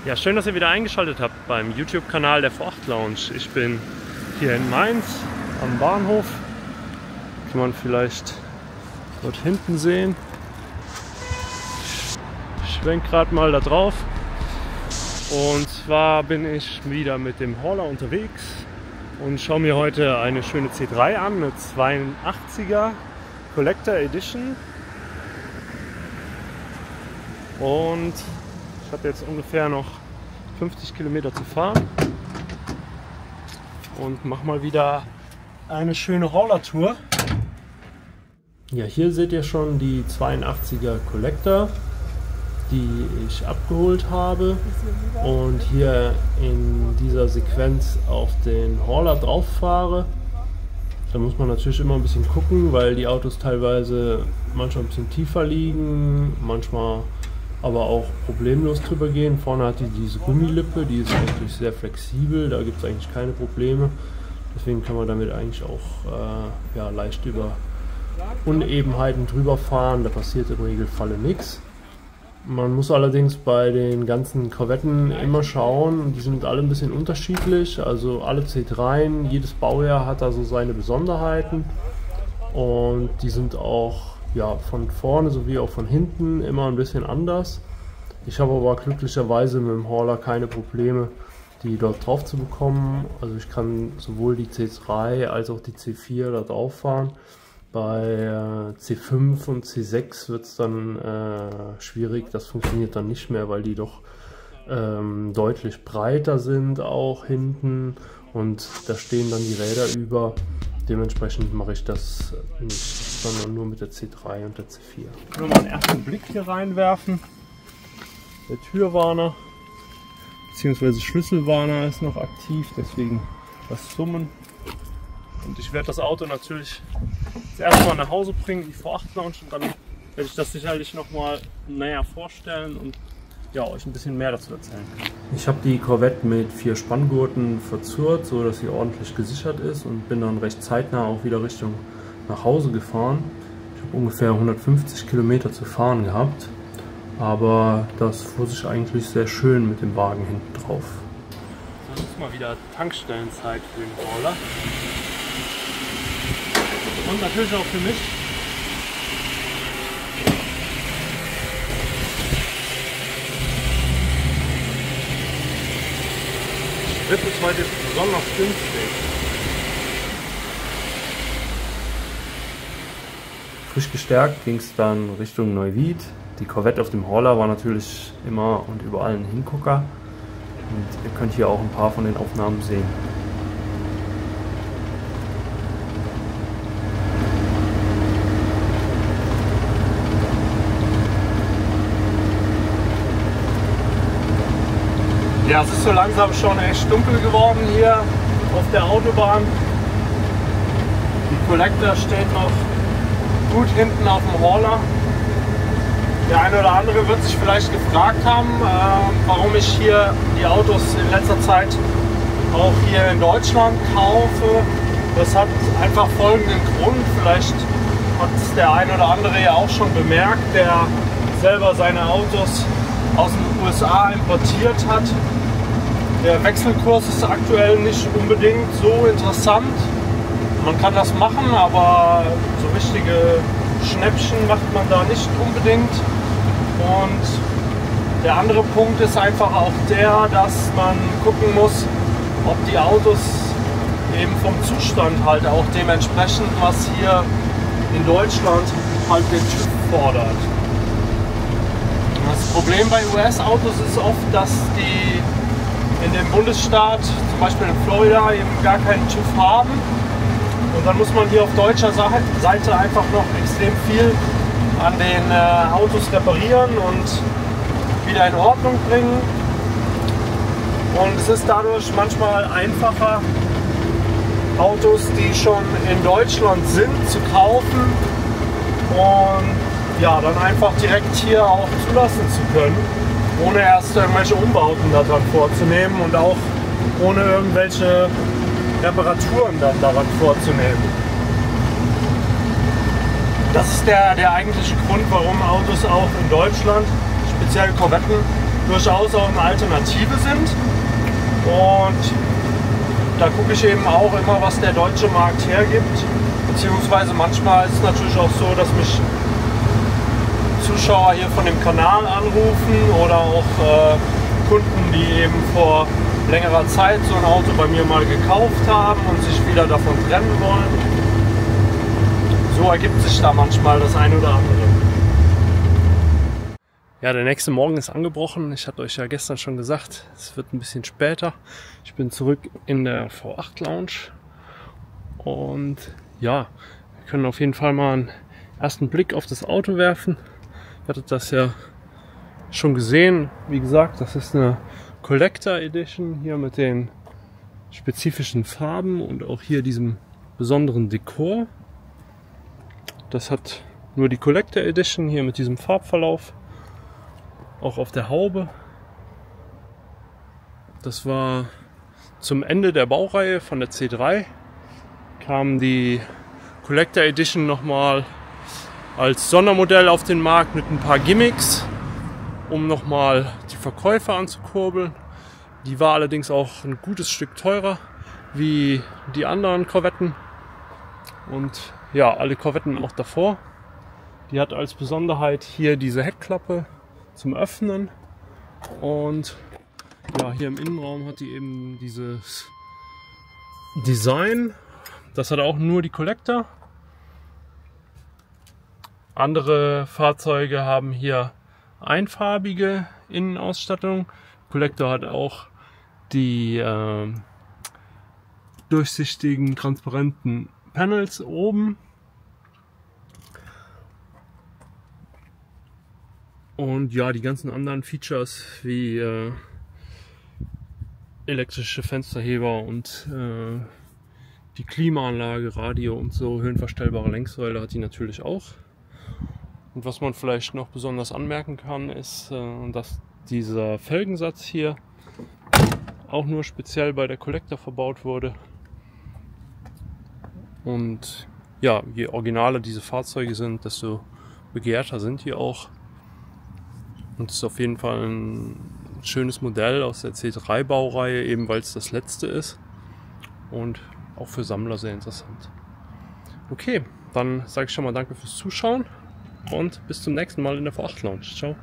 Ja, schön, dass ihr wieder eingeschaltet habt beim YouTube-Kanal der V8 Lounge. Ich bin hier in Mainz am Bahnhof. Kann man vielleicht dort hinten sehen. Ich schwenke gerade mal da drauf. Und zwar bin ich wieder mit dem Hauler unterwegs und schaue mir heute eine schöne C3 an, eine 82er Collector Edition. Und ich habe jetzt ungefähr noch 50 Kilometer zu fahren und mache mal wieder eine schöne Hauler-Tour. Ja, hier seht ihr schon die 82er Collector, die ich abgeholt habe und hier in dieser Sequenz auf den Hauler drauf fahre. Da muss man natürlich immer ein bisschen gucken, weil die Autos teilweise manchmal ein bisschen tiefer liegen, manchmal aber auch problemlos drüber gehen. Vorne hat die diese Gummilippe, die ist eigentlich sehr flexibel, da gibt es eigentlich keine Probleme. Deswegen kann man damit eigentlich auch leicht über Unebenheiten drüber fahren, da passiert im Regelfall nichts. Man muss allerdings bei den ganzen Corvetten immer schauen, die sind alle ein bisschen unterschiedlich, also alle C3, jedes Baujahr hat da so seine Besonderheiten und die sind auch von vorne sowie auch von hinten immer ein bisschen anders. Ich habe aber glücklicherweise mit dem Hauler keine Probleme, die dort drauf zu bekommen. Also ich kann sowohl die C3 als auch die C4 da drauf fahren. Bei C5 und C6 wird es dann schwierig, das funktioniert dann nicht mehr, weil die doch deutlich breiter sind auch hinten und da stehen dann die Räder über. Dementsprechend mache ich das nicht, sondern nur mit der C3 und der C4. Ich will mal einen ersten Blick hier reinwerfen. Der Türwarner bzw. Schlüsselwarner ist noch aktiv, deswegen das Summen. Und ich werde das Auto natürlich zuerst mal nach Hause bringen, die V8 Lounge, und dann werde ich das sicherlich noch mal näher vorstellen und euch ein bisschen mehr dazu erzählen. Ich habe die Corvette mit 4 Spanngurten verzurrt, so dass sie ordentlich gesichert ist, und bin dann recht zeitnah auch wieder Richtung nach Hause gefahren. Ich habe ungefähr 150 Kilometer zu fahren gehabt, aber das fuhr sich eigentlich sehr schön mit dem Wagen hinten drauf. So, jetzt ist mal wieder Tankstellenzeit für den Hauler. Und natürlich auch für mich. Sprit ist heute besonders günstig. Frisch gestärkt ging es dann Richtung Neuwied. Die Corvette auf dem Hauler war natürlich immer und überall ein Hingucker. Und ihr könnt hier auch ein paar von den Aufnahmen sehen. Ja, es ist so langsam schon echt dunkel geworden hier auf der Autobahn. Die Collector steht noch gut hinten auf dem Hauler. Der eine oder andere wird sich vielleicht gefragt haben, warum ich hier die Autos in letzter Zeit auch hier in Deutschland kaufe. Das hat einfach folgenden Grund. Vielleicht hat es der eine oder andere ja auch schon bemerkt, der selber seine Autos aus den USA importiert hat. Der Wechselkurs ist aktuell nicht unbedingt so interessant. Man kann das machen, aber so richtige Schnäppchen macht man da nicht unbedingt. Und der andere Punkt ist einfach auch der, dass man gucken muss, ob die Autos eben vom Zustand halt auch dementsprechend, was hier in Deutschland halt den TÜV fordert. Das Problem bei US-Autos ist oft, dass die in dem Bundesstaat, zum Beispiel in Florida, eben gar keinen TÜV haben. Und dann muss man hier auf deutscher Seite einfach noch extrem viel an den Autos reparieren und wieder in Ordnung bringen. Und es ist dadurch manchmal einfacher, Autos, die schon in Deutschland sind, zu kaufen und dann einfach direkt hier auch zulassen zu können, ohne erst irgendwelche Umbauten daran vorzunehmen und auch ohne irgendwelche Reparaturen dann daran vorzunehmen. Das ist der eigentliche Grund, warum Autos auch in Deutschland, speziell Corvetten, durchaus auch eine Alternative sind. Und da gucke ich eben auch immer, was der deutsche Markt hergibt. Beziehungsweise manchmal ist es natürlich auch so, dass mich Zuschauer hier von dem Kanal anrufen oder auch Kunden, die eben vor längerer Zeit so ein Auto bei mir mal gekauft haben und sich wieder davon trennen wollen. So ergibt sich da manchmal das ein oder andere. Ja, der nächste Morgen ist angebrochen. Ich hatte euch ja gestern schon gesagt, es wird ein bisschen später. Ich bin zurück in der V8 Lounge und ja, wir können auf jeden Fall mal einen ersten Blick auf das Auto werfen. Ihr hattet das ja schon gesehen. Wie gesagt, das ist eine Collector Edition hier mit den spezifischen Farben und auch hier diesem besonderen Dekor. Das hat nur die Collector Edition hier mit diesem Farbverlauf. Auch auf der Haube. Das war zum Ende der Baureihe von der C3. Kam die Collector Edition nochmal als Sondermodell auf den Markt mit ein paar Gimmicks, um nochmal die Verkäufer anzukurbeln. Die war allerdings auch ein gutes Stück teurer wie die anderen Korvetten. Und ja, alle Korvetten auch davor. Die hat als Besonderheit hier diese Heckklappe zum Öffnen und ja, hier im Innenraum hat die eben dieses Design. Das hat auch nur die Collector. Andere Fahrzeuge haben hier einfarbige Innenausstattung. Collector hat auch die durchsichtigen, transparenten Panels oben. Und ja, die ganzen anderen Features wie elektrische Fensterheber und die Klimaanlage, Radio und so, höhenverstellbare Lenksäule hat die natürlich auch. Und was man vielleicht noch besonders anmerken kann, ist, dass dieser Felgensatz hier auch nur speziell bei der Collector verbaut wurde. Und ja, je originaler diese Fahrzeuge sind, desto begehrter sind die auch. Und es ist auf jeden Fall ein schönes Modell aus der C3-Baureihe, eben weil es das letzte ist. Und auch für Sammler sehr interessant. Okay, dann sage ich schon mal danke fürs Zuschauen und bis zum nächsten Mal in der V8 Lounge. Ciao.